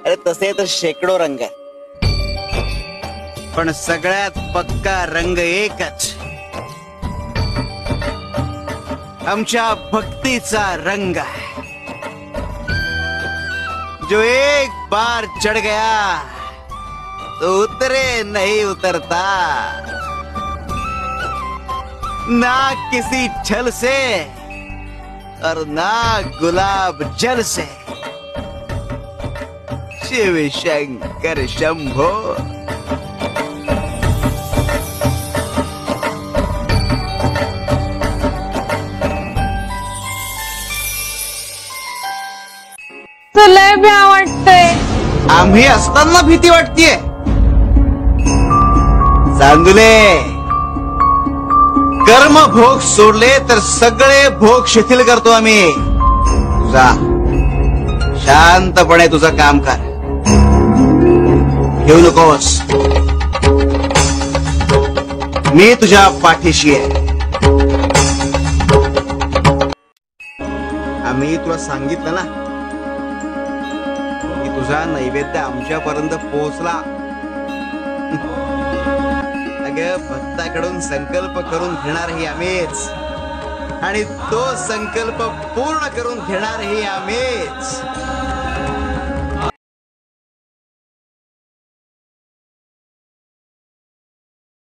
अरे तसे तर शेकडो रंग आहेत, पण सगळ्यात पक्का रंग एकच, आमच्या भक्तीचा रंग है, जो एक बार चढ़ गया तो उतरे नहीं उतरता, ना किसी छल से और ना गुलाब जल से। शिव शंकर शंभो। तुला भ्या वाटतंय? आम्ही असताना भीती वाटतीये? चांदुले, कर्म भोग सोडले तर सगळे भोग शिथिल करतो आम्ही। जा, शांतपणे तुझं काम कर, घेऊ नकोस, मी तुझ्या पाठीशी आहे। आम्ही तुला सांगितलं ना की तुझा नैवेद्य आमच्यापर्यंत पोहोचला। अगं, भक्ताकडून संकल्प करून घेणारही आम्हीच आणि तो संकल्प पूर्ण करून घेणारही आम्हीच।